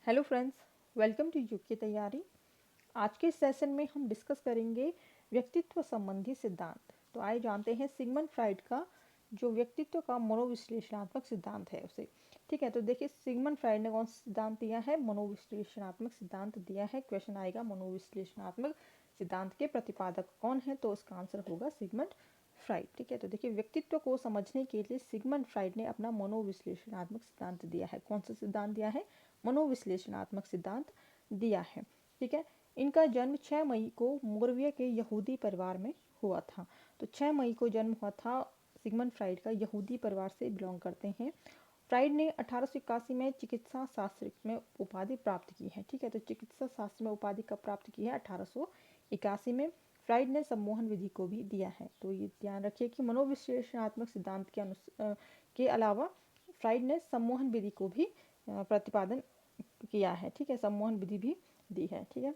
Hello friends, welcome to UK तैयारी। आज के सेशन में हम डिस्कस करेंगे व्यक्तित्व संबंधी सिद्धांत। तो आइए जानते हैं सिगमंड फ्राइड का जो व्यक्तित्व का मनोविश्लेषणात्मक सिद्धांत है उसे। ठीक है, तो देखिए सिगमंड फ्राइड ने कौन सा सिद्धांत दिया है? मनोविश्लेषणात्मक सिद्धांत दिया है। क्वेश्चन आएगा मनोविश्लेषणात्मक सिद्धांत के प्रतिपादक कौन है, तो उसका आंसर होगा सिगमंड फ्राइड। ठीक है, तो देखिए व्यक्तित्व को समझने के लिए सिगमंड फ्राइड ने अपना मनोविश्लेषणात्मक सिद्धांत दिया है। कौन सा सिद्धांत दिया है? मनोविश्लेषणात्मक सिद्धांत दिया है। ठीक है, इनका जन्म 6 मई को मोरविया के यहूदी परिवार में हुआ था। तो 6 मई को जन्म हुआ था सिगमंड फ्राइड का। यहूदी परिवार से बिलोंग करते हैं। फ्राइड ने 1881 में चिकित्सा शास्त्र में उपाधि प्राप्त की है। ठीक है, तो चिकित्सा शास्त्र में उपाधि कब प्राप्त की है? 1881 में। फ्राइड ने सम्मोहन विधि को भी दिया है। तो ये ध्यान रखिए कि मनोविश्लेषणात्मक सिद्धांत के अलावा फ्राइड ने सम्मोहन विधि को भी प्रतिपादन किया है। ठीक है, सम्मोहन विधि भी दी है। ठीक है,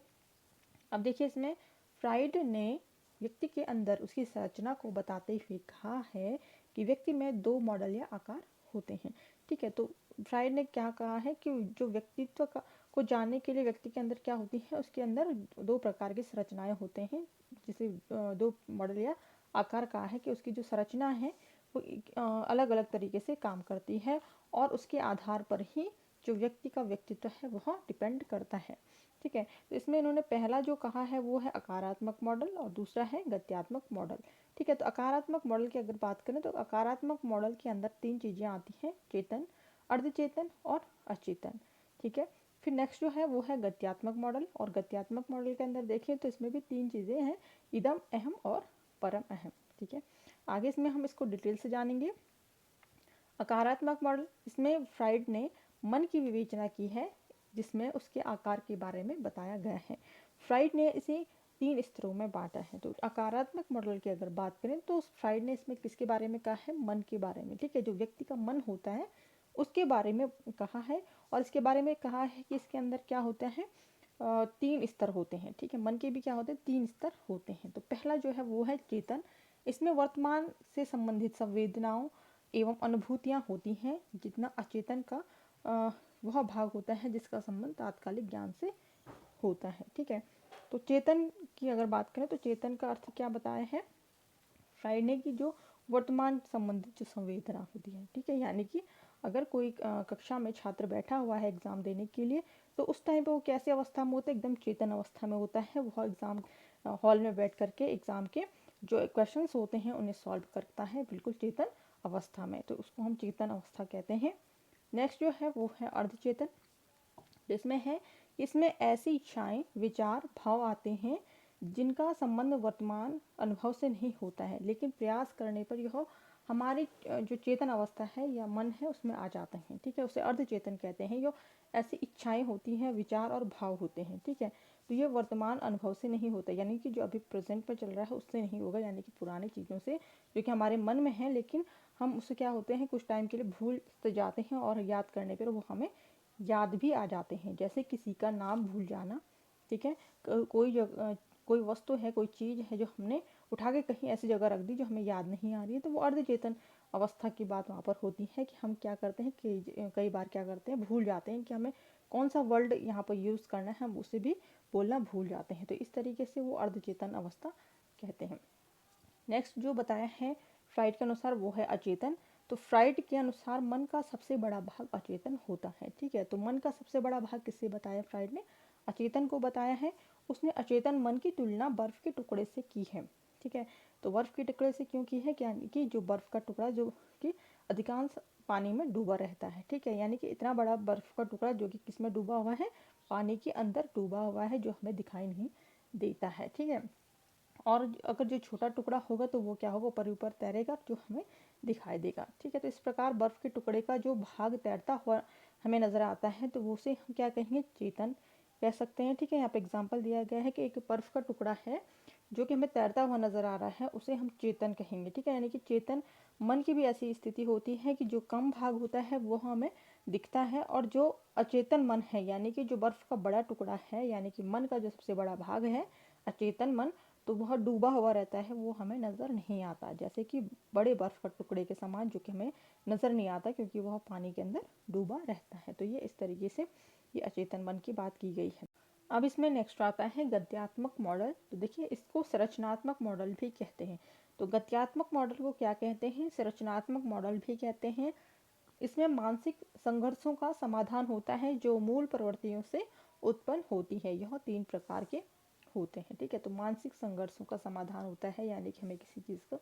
अब देखिए इसमें फ्राइड ने व्यक्ति के अंदर उसकी संरचना को बताते हुए कहा है कि व्यक्ति में दो मॉडल या आकार होते हैं। ठीक है, तो फ्राइड ने क्या कहा है कि जो व्यक्तित्व को जानने के लिए व्यक्ति के अंदर क्या होती है, उसके अंदर दो प्रकार की संरचनाएं होते हैं। जिसे दो मॉडल या आकार कहा है कि उसकी जो संरचना है वो अलग अलग तरीके से काम करती है और उसके आधार पर ही जो व्यक्ति का व्यक्तित्व है वह डिपेंड करता है। ठीक है, तो इसमें इन्होंने पहला जो कहा है वो है अकारात्मक मॉडल और दूसरा है गत्यात्मक मॉडल। ठीक है, तो अकारात्मक मॉडल की अगर बात करें तो अकारात्मक मॉडल के अंदर तीन चीज़ें आती हैं: चेतन, अर्धचेतन और अचेतन। ठीक है, फिर नेक्स्ट जो है वो है गत्यात्मक मॉडल, और गत्यात्मक मॉडल के अंदर देखें तो इसमें भी तीन चीज़ें हैं: इदम, अहम और परम अहम। ठीक है, आगे इसमें हम इसको डिटेल से जानेंगे। अकारात्मक मॉडल, इसमें फ्राइड ने मन की विवेचना की है जिसमें उसके आकार के बारे में बताया गया है। फ्राइड ने इसे तीन स्तरों में बांटा है। तो अकारात्मक मॉडल की अगर बात करें तो फ्राइड ने इसमें किसके बारे में कहा है? मन के बारे में। ठीक है, जो व्यक्ति का मन होता है उसके बारे में कहा है, और इसके बारे में कहा है कि इसके अंदर क्या होता है, तीन स्तर होते हैं। ठीक है, मन के भी क्या होते हैं? तीन स्तर होते हैं। तो पहला जो है वो है चेतन। इसमें वर्तमान से संबंधित संवेदनाओं एवं अनुभूतियाँ होती हैं। जितना अचेतन का वह भाग होता है जिसका संबंध तात्कालिक ज्ञान से होता है। ठीक है, तो चेतन की अगर बात करें तो चेतन का अर्थ क्या बताया है फ्राइड ने? कि जो वर्तमान संबंधित जो संवेदना होती है। ठीक है, यानी कि अगर कोई कक्षा में छात्र बैठा हुआ है एग्ज़ाम देने के लिए, तो उस टाइम पे वो कैसे अवस्था में होता है? एकदम चेतन अवस्था में होता है। वह एग्ज़ाम हॉल में बैठ करके एग्ज़ाम के जो क्वेश्चंस होते हैं उन्हें सॉल्व करता है बिल्कुल चेतन अवस्था में। तो उसको हम चेतन अवस्था कहते हैं। नेक्स्ट जो है वो है अर्धचेतन, जिसमें है इसमें ऐसी इच्छाएं, विचार, भाव आते हैं जिनका संबंध वर्तमान अनुभव से नहीं होता है, लेकिन प्रयास करने पर यह हमारी जो चेतन अवस्था है या मन है उसमें आ जाते हैं। ठीक है, उसे अर्धचेतन कहते हैं। जो ऐसी इच्छाएं होती हैं, विचार और भाव होते हैं। ठीक है, तो ये वर्तमान अनुभव से नहीं होता, यानी कि जो अभी प्रेजेंट में चल रहा है उससे नहीं होगा, यानी कि पुरानी चीज़ों से जो कि हमारे मन में है, लेकिन हम उसे क्या होते हैं कुछ टाइम के लिए भूल जाते हैं और याद करने पर वो हमें याद भी आ जाते हैं। जैसे किसी का नाम भूल जाना। ठीक है, कोई वस्तु है, कोई चीज़ है जो हमने उठा के कहीं ऐसी जगह रख दी जो हमें याद नहीं आ रही है, तो वो अर्धचेतन अवस्था की बात वहाँ पर होती है कि हम क्या करते हैं कि कई बार क्या करते हैं, भूल जाते हैं कि हमें कौन सा वर्ड यहाँ पर यूज़ करना है, हम उसे भी बोलना भूल जाते हैं। तो इस तरीके से वो अर्धचेतन अवस्था कहते हैं। नेक्स्ट जो बताया है फ्राइड के अनुसार वो है अचेतन। तो फ्राइड के अनुसार मन का सबसे बड़ा भाग अचेतन होता है। ठीक है, तो मन का सबसे बड़ा भाग किससे बताया फ्राइड ने? अचेतन को बताया है। उसने अचेतन मन की तुलना बर्फ के टुकड़े से की है। ठीक है, तो बर्फ के टुकड़े से क्यों की है? यानी कि जो बर्फ का टुकड़ा जो कि अधिकांश पानी में डूबा रहता है। ठीक है, यानी कि इतना बड़ा बर्फ का टुकड़ा जो कि किसमें डूबा हुआ है? पानी के अंदर डूबा हुआ है, जो हमें दिखाई नहीं देता है। ठीक है, और अगर जो छोटा टुकड़ा होगा तो वो क्या होगा? ऊपर ऊपर तैरेगा जो हमें दिखाई देगा। ठीक है, तो इस प्रकार बर्फ के टुकड़े का जो भाग तैरता हुआ हमें नजर आता है तो वो उसे हम क्या कहेंगे? चेतन कह सकते हैं। ठीक है, यहाँ पे एग्जांपल दिया गया है कि एक बर्फ का टुकड़ा है जो कि हमें तैरता हुआ नजर आ रहा है, उसे हम चेतन कहेंगे। ठीक है, यानी कि चेतन मन की भी ऐसी स्थिति होती है कि जो कम भाग होता है वो हमें दिखता है, और जो अचेतन मन है यानी कि जो बर्फ का बड़ा टुकड़ा है, यानी कि मन का जो सबसे बड़ा भाग है अचेतन मन, तो वह डूबा हुआ रहता है, वो हमें नज़र नहीं आता, जैसे कि बड़े बर्फ़ के टुकड़े के समान, जो कि हमें नज़र नहीं आता क्योंकि वह पानी के अंदर डूबा रहता है। तो ये इस तरीके से ये अचेतन मन की बात की गई है। अब इसमें नेक्स्ट आता है गद्यात्मक मॉडल। तो देखिए, इसको संरचनात्मक मॉडल भी कहते हैं। तो गद्यात्मक मॉडल को क्या कहते हैं, संरचनात्मक मॉडल भी कहते हैं। इसमें मानसिक संघर्षों का समाधान होता है जो मूल प्रवृत्तियों से उत्पन्न होती है। यह 3 प्रकार के होते हैं। ठीक है, तो मानसिक संघर्षों का समाधान होता है, यानी कि हमें किसी चीज़ को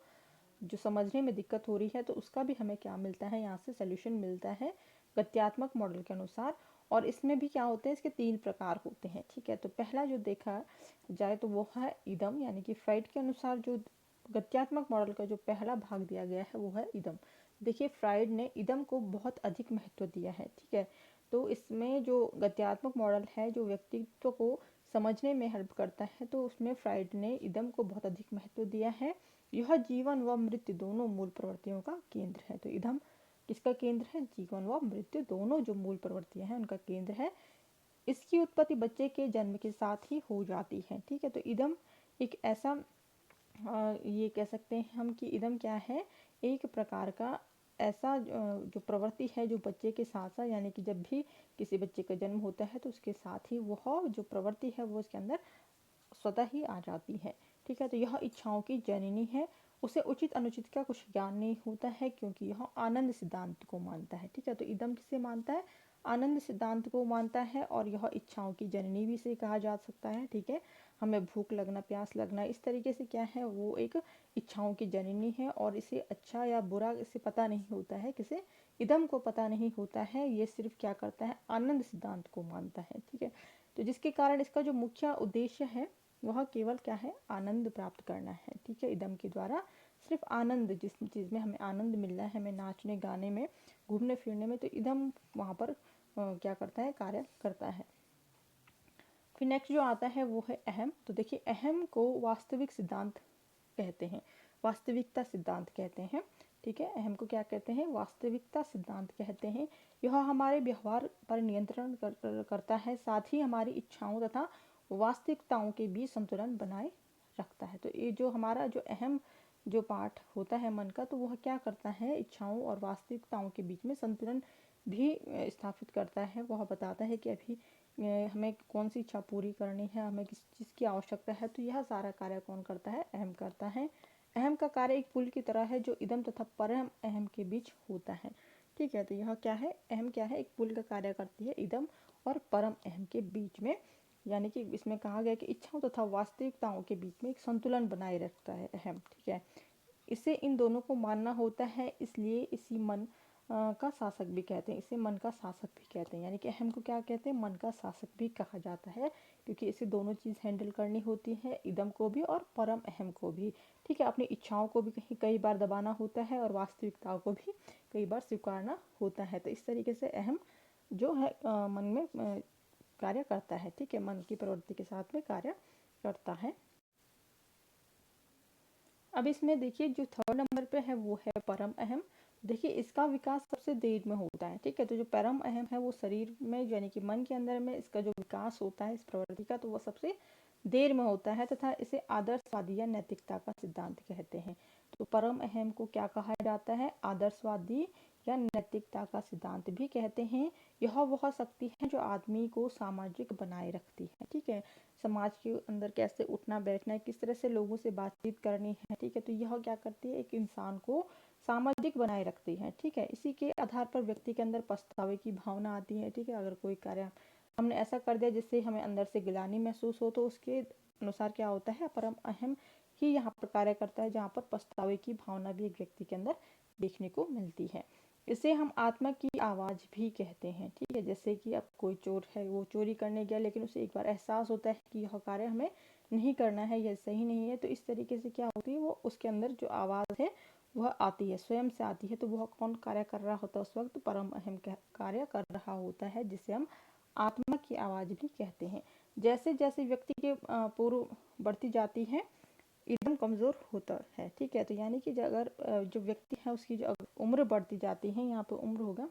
जो समझने में दिक्कत हो रही है तो उसका भी हमें क्या मिलता है, यहाँ से सोल्यूशन मिलता है गत्यात्मक मॉडल के अनुसार। और इसमें भी क्या होते हैं, इसके 3 प्रकार होते हैं। ठीक है, तो पहला जो देखा जाए तो वो है इदम, यानी कि फ्राइड के अनुसार जो गत्यात्मक मॉडल का जो पहला भाग दिया गया है वो है इदम। देखिए, फ्राइड ने इदम को बहुत अधिक महत्व दिया है। ठीक है, तो इसमें जो गत्यात्मक मॉडल है जो व्यक्तित्व को समझने में हेल्प करता है, तो उसमें फ्राइड ने इदम को बहुत अधिक महत्व दिया है। यह जीवन व मृत्यु दोनों मूल प्रवृत्तियों का केंद्र है। तो इदम किसका केंद्र है, जीवन व मृत्यु दोनों जो मूल प्रवृत्तियां हैं उनका केंद्र है। इसकी उत्पत्ति बच्चे के जन्म के साथ ही हो जाती है। ठीक है, तो इदम एक ऐसा ये कह सकते हैं हम कि इदम क्या है, एक प्रकार का ऐसा जो प्रवृत्ति है जो बच्चे के साथ साथ, यानी कि जब भी किसी बच्चे का जन्म होता है तो उसके साथ ही वह जो प्रवृत्ति है वो उसके अंदर स्वतः ही आ जाती है। ठीक है, तो यह इच्छाओं की जननी है। उसे उचित अनुचित का कुछ ज्ञान नहीं होता है क्योंकि यह आनंद सिद्धांत को मानता है। ठीक है, तो इदम किसे मानता है, आनंद सिद्धांत को मानता है, और यह इच्छाओं की जननी भी इसे कहा जा सकता है। ठीक है, हमें भूख लगना, प्यास लगना, इस तरीके से क्या है, वो एक इच्छाओं की जननी है, और इसे अच्छा या बुरा इसे पता नहीं होता है, किसे, इदम को पता नहीं होता है। ये सिर्फ क्या करता है, आनंद सिद्धांत को मानता है। ठीक है, तो जिसके कारण इसका जो मुख्य उद्देश्य है वह केवल क्या है, आनंद प्राप्त करना है। ठीक है, इदम के द्वारा सिर्फ आनंद, जिस चीज़ में हमें आनंद मिल रहा है, हमें नाचने गाने में, घूमने फिरने में, तो इदम वहाँ पर क्या करता है, कार्य करता है। फिर नेक्स्ट जो आता है वो है अहम। तो देखिए, अहम को वास्तविक सिद्धांत कहते हैं, वास्तविकता सिद्धांत कहते हैं। ठीक है, अहम को क्या कहते हैं, वास्तविकता सिद्धांत कहते हैं। यह हमारे व्यवहार पर नियंत्रण करता है, साथ ही हमारी इच्छाओं तथा वास्तविकताओं के बीच संतुलन बनाए रखता है। तो ये जो हमारा जो अहम जो पार्ट होता है मन का, तो वह क्या करता है, इच्छाओं और वास्तविकताओं के बीच में संतुलन भी स्थापित करता है। वह बताता है कि अभी हमें कौन सी इच्छा पूरी करनी है, हमें किस चीज़ की आवश्यकता है। तो यह सारा कार्य कौन करता है, अहम करता है। अहम का कार्य एक पुल की तरह है जो इदम तथा परम अहम के बीच होता है। ठीक है, तो यह क्या है, अहम क्या है, एक पुल का कार्य करती है इदम और परम अहम के बीच में, यानी कि इसमें कहा गया कि इच्छाओं तथा वास्तविकताओं के बीच में एक संतुलन बनाए रखता है अहम। ठीक है, इसे इन दोनों को मानना होता है, इसलिए इसी मन का शासक भी कहते हैं, इसे मन का शासक भी कहते हैं। यानी कि अहम को क्या कहते हैं, मन का शासक भी कहा जाता है, क्योंकि इसे दोनों चीज़ हैंडल करनी होती है, इदम को भी और परम अहम को भी। ठीक है, अपनी इच्छाओं को भी कई बार दबाना होता है और वास्तविकताओं को भी कई बार स्वीकारना होता है। तो इस तरीके से अहम जो है मन में कार्य करता है। ठीक है, मन की प्रवृत्ति के साथ में कार्य करता है। अब इसमें देखिए, जो थर्ड नंबर पे है वो है परम अहम। देखिए, इसका विकास सबसे देर में होता है। ठीक है, तो जो परम अहम है वो शरीर में, यानी कि मन के अंदर में इसका जो विकास होता है इस प्रवृत्ति का, तो वो सबसे देर में होता है, तथा इसे आदर्शवादी या नैतिकता का सिद्धांत कहते हैं। तो परम अहम को क्या कहा जाता है, आदर्शवादी या नैतिकता का सिद्धांत भी कहते हैं। यह वह शक्ति है जो आदमी को सामाजिक बनाए रखती है। ठीक है, समाज के अंदर कैसे उठना बैठना है, किस तरह से लोगों से बातचीत करनी है। ठीक है, तो यह क्या करती है, एक इंसान को सामाजिक बनाए रखती है। ठीक है, इसी के आधार पर व्यक्ति के अंदर पछतावे की भावना आती है। ठीक है, अगर कोई कार्य हमने ऐसा कर दिया जिससे हमें अंदर से गिलानी महसूस हो, तो उसके अनुसार क्या होता है, परम अहम ही यहाँ पर कार्य करता है, जहाँ पर पछतावे की भावना भी एक व्यक्ति के अंदर देखने को मिलती है। इसे हम आत्मा की आवाज़ भी कहते हैं। ठीक है, जैसे कि अब कोई चोर है, वो चोरी करने गया, लेकिन उसे एक बार एहसास होता है कि यह कार्य हमें नहीं करना है, यह सही नहीं है, तो इस तरीके से क्या होती है, वो उसके अंदर जो आवाज़ है वह आती है, स्वयं से आती है। तो वह कौन कार्य कर रहा होता है उस वक्त, परम अहम कार्य कर रहा होता है, जिसे हम आत्मा की आवाज़ भी कहते हैं। जैसे जैसे व्यक्ति के पूर्व बढ़ती जाती है, एकदम कमज़ोर होता है। ठीक है, तो यानी कि अगर जो व्यक्ति है उसकी जो उम्र बढ़ती जाती है, यहाँ पर उम्र होगा।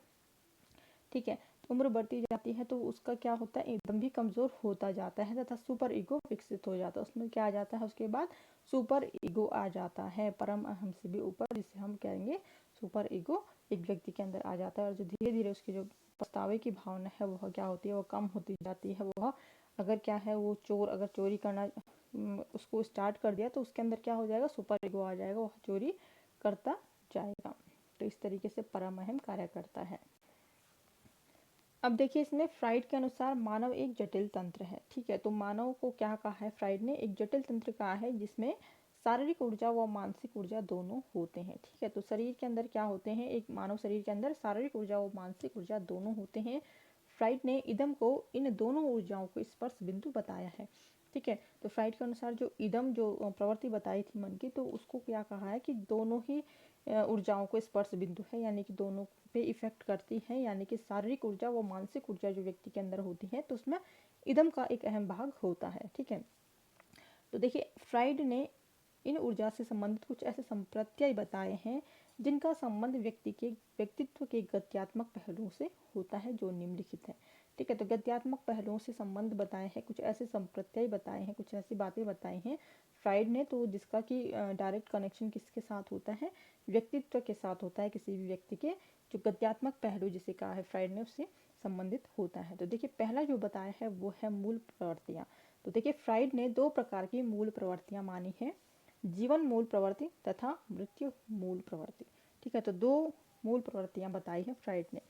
ठीक है, उम्र बढ़ती जाती है तो उसका क्या होता है, एकदम भी कमज़ोर होता जाता है तथा सुपर ईगो विकसित हो जाता है। उसमें क्या आ जाता है, उसके बाद सुपर ईगो आ जाता है, परम अहम से भी ऊपर, जिसे हम कहेंगे सुपर ईगो एक व्यक्ति के अंदर आ जाता है। और जो धीरे धीरे उसकी जो पछतावे की भावना है वह क्या होती है, वो कम होती जाती है। वह अगर क्या है, वो चोर अगर चोरी करना उसको स्टार्ट कर दिया तो उसके अंदर क्या हो जाएगा, सुपर ईगो आ जाएगा, वह चोरी करता जाएगा। तो इस तरीके से परम अहम कार्य करता है। अब देखिए इसमें फ्राइड के अनुसार मानव एक जटिल तंत्र है। ठीक है, तो मानव को क्या कहा है फ्राइड ने, एक जटिल तंत्र कहा है जिसमें शारीरिक ऊर्जा व मानसिक ऊर्जा दोनों होते हैं। ठीक है, तो शरीर के अंदर क्या होते हैं, एक मानव शरीर के अंदर शारीरिक ऊर्जा व मानसिक ऊर्जा दोनों होते हैं। फ्राइड ने इदम को इन दोनों ऊर्जाओं को स्पर्श बिंदु बताया है। ठीक है, तो फ्राइड के अनुसार जो इदम जो प्रवृत्ति बताई थी मन की, तो उसको क्या कहा है कि दोनों ही ऊर्जाओं को स्पर्श बिंदु है, यानी कि दोनों पे इफेक्ट करती है। यानी कि शारीरिक ऊर्जा व मानसिक ऊर्जा जो व्यक्ति के अंदर होती है तो उसमें इदम का एक अहम भाग होता है। ठीक है, तो देखिए फ्राइड ने इन ऊर्जा से संबंधित कुछ ऐसे संप्रत्यय बताए हैं जिनका संबंध व्यक्ति के व्यक्तित्व के गत्यात्मक पहलुओं से होता है, जो निम्नलिखित है। ठीक है, तो गत्यात्मक पहलुओं से संबंध बताए हैं, कुछ ऐसे संप्रत्यय बताए हैं, कुछ ऐसी बातें बताई हैं फ्राइड ने, तो जिसका कि डायरेक्ट कनेक्शन किसके साथ होता है, व्यक्तित्व के साथ होता है। किसी भी व्यक्ति के जो गत्यात्मक पहलू जिसे कहा है फ्राइड ने, उससे संबंधित होता है। तो देखिए पहला जो बताया है वो है मूल प्रवृत्तियाँ। तो देखिए फ्राइड ने दो प्रकार की मूल प्रवृत्तियाँ मानी है, जीवन मूल प्रवृत्ति तथा मृत्यु मूल प्रवृत्ति। ठीक है, तो दो मूल प्रवृत्तियां बताई है फ्राइड ने।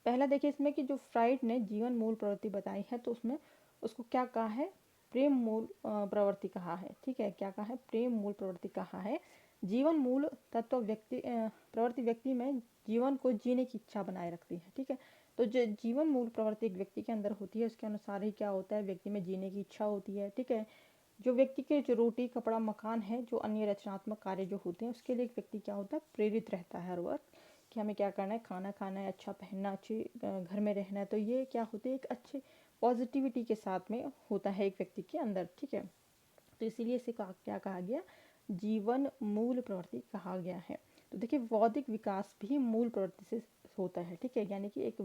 पहला देखिए इसमें कि जो फ्राइड ने जीवन मूल प्रवृत्ति बताई है तो उसमें उसको क्या कहा है, प्रेम मूल प्रवृत्ति कहा है। ठीक है, क्या कहा है, प्रेम मूल प्रवृत्ति कहा है। जीवन मूल तत्व व्यक्ति प्रवृत्ति व्यक्ति में जीवन को जीने की इच्छा बनाए रखती है। ठीक है, तो जो जीवन मूल प्रवृत्ति एक व्यक्ति के अंदर होती है उसके अनुसार ही क्या होता है, व्यक्ति में जीने की इच्छा होती है। ठीक है, जो व्यक्ति के जो रोटी कपड़ा मकान है, जो अन्य रचनात्मक कार्य जो होते हैं उसके लिए एक व्यक्ति क्या होता है, प्रेरित रहता है हर वक्त कि हमें क्या करना है, खाना खाना है, अच्छा पहनना, अच्छे घर में रहना है। तो ये क्या होती है, एक अच्छे पॉजिटिविटी के साथ में होता है एक व्यक्ति के अंदर। ठीक है, तो इसीलिए इसे क्या कहा गया, जीवन मूल प्रवृत्ति कहा गया है। तो देखिए बौद्धिक विकास भी मूल प्रवृत्ति से होता है। ठीक है, यानी कि एक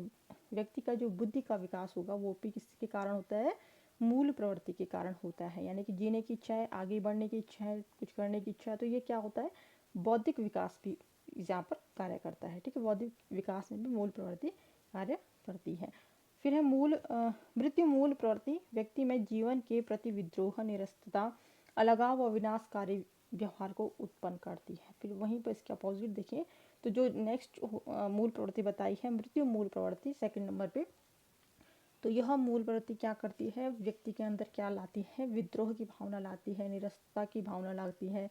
व्यक्ति का जो बुद्धि का विकास होगा वो भी किसके कारण होता है, मूल प्रवृत्ति के कारण होता है। यानी कि जीने की इच्छा है, आगे बढ़ने की इच्छा है, कुछ करने की इच्छा है, तो ये क्या होता है, बौद्धिक विकास भी यहाँ पर कार्य करता है। ठीक है, बौद्धिक विकास में भी मूल प्रवृत्ति कार्य करती है। फिर है मृत्यु मूल प्रवृत्ति व्यक्ति में जीवन के प्रति विद्रोह, निरस्तता, अलगाव और विनाशकारी व्यवहार को उत्पन्न करती है। फिर वहीं पर इसके अपोजिट देखिए, तो जो नेक्स्ट मूल प्रवृत्ति बताई है मृत्यु मूल प्रवृत्ति सेकंड नंबर पे, तो यह मूल प्रवृत्ति क्या करती है, व्यक्ति के अंदर क्या लाती है, विद्रोह की भावना लाती है, निरस्तता की भावना लाती है,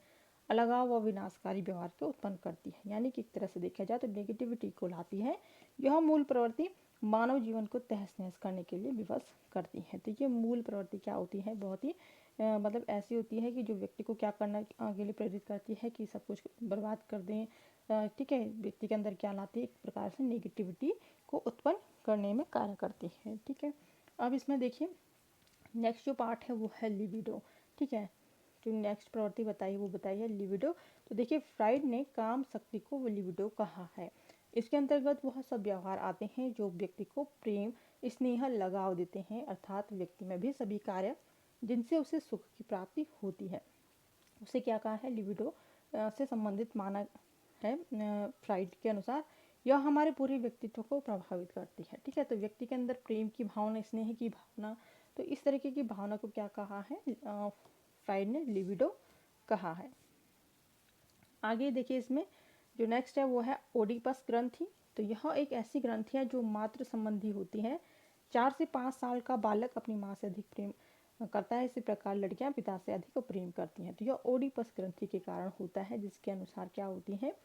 अलगाव व विनाशकारी व्यवहार को उत्पन्न करती है। यानी कि एक तरह से देखा जाए तो नेगेटिविटी को लाती है। यह मूल प्रवृत्ति मानव जीवन को तहस नहस करने के लिए विवश करती है। तो ये मूल प्रवृत्ति क्या होती है, बहुत ही मतलब ऐसी होती है कि जो व्यक्ति को क्या करना के लिए प्रेरित करती है कि सब कुछ बर्बाद कर दें। ठीक है, व्यक्ति के अंदर क्या लाती है, एक प्रकार से नेगेटिविटी को उत्पन्न करने में कार्य करती है। ठीक है, अब इसमें देखिए नेक्स्ट जो पार्ट है वो है लिबिडो। ठीक है, जो नेक्स्ट प्रवृत्ति बताई वो बताई है लिबिडो। तो देखिए फ्राइड ने काम शक्ति को वो लिबिडो कहा है। इसके अंतर्गत वह सब व्यवहार आते हैं जो व्यक्ति को प्रेम, स्नेह, लगाव देते हैं, अर्थात व्यक्ति में भी सभी कार्य जिनसे उसे सुख की प्राप्ति होती है उसे क्या कहा है, लिबिडो से संबंधित माना है। फ्राइड के अनुसार यह हमारे पूरे व्यक्तित्व को प्रभावित करती है। ठीक है, तो व्यक्ति के अंदर प्रेम की भावना, स्नेह की भावना, तो इस तरीके की भावना को क्या कहा है, फ्राइड ने लिबिडो कहा है। आगे देखिए इसमें जो नेक्स्ट है वो है ओडिपस ग्रंथि। तो यह एक ऐसी ग्रंथि है जो मातृ संबंधी होती है। 4 से 5 साल का बालक अपनी माँ से अधिक प्रेम करता है, इसी प्रकार लड़कियां पिता से अधिक प्रेम करती हैं। तो यह ओडिपस ग्रंथि के कारण होता है, जिसके अनुसार क्या होती है,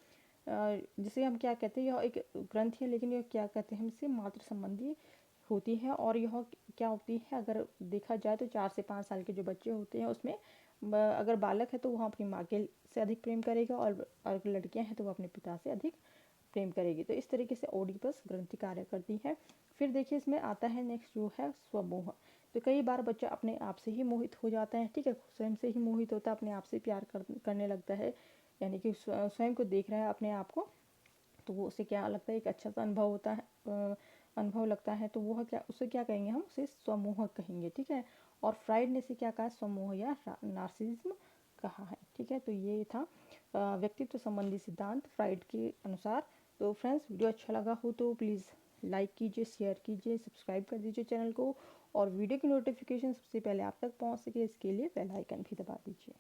जिसे हम क्या कहते हैं, यह एक ग्रंथि है लेकिन यह क्या कहते हैं, इससे मातृ संबंधी होती है। और यह क्या होती है, अगर देखा जाए तो 4 से 5 साल के जो बच्चे होते हैं उसमें अगर बालक है तो वह अपनी माँ के से अधिक प्रेम करेगा, और अगर लड़कियां हैं तो वह अपने पिता से अधिक प्रेम करेगी। तो इस तरीके से ओडिपस ग्रंथि कार्य करती है। फिर देखिए इसमें आता है नेक्स्ट जो है स्वमोह। तो कई बार बच्चा अपने आप से ही मोहित हो जाता है। ठीक है, स्वयं से ही मोहित होता है, अपने आप से प्यार करने लगता है, यानी कि स्वयं को देख रहा है अपने आप को तो वो उसे क्या लगता है, एक अच्छा सा अनुभव होता है, अनुभव लगता है, तो वो क्या, उसे क्या कहेंगे, हम उसे स्वमोह कहेंगे, ठीक है। और फ्राइड ने इसे क्या कहा, स्वमोह या नार्सिसिज्म कहा है, ठीक है। तो ये था व्यक्तित्व संबंधी सिद्धांत फ्राइड के अनुसार। तो फ्रेंड्स, वीडियो अच्छा लगा हो तो प्लीज़ लाइक कीजिए, शेयर कीजिए, सब्सक्राइब कर दीजिए चैनल को, और वीडियो की नोटिफिकेशन सबसे पहले आप तक पहुंच सके इसके लिए बेल आइकन भी दबा दीजिए।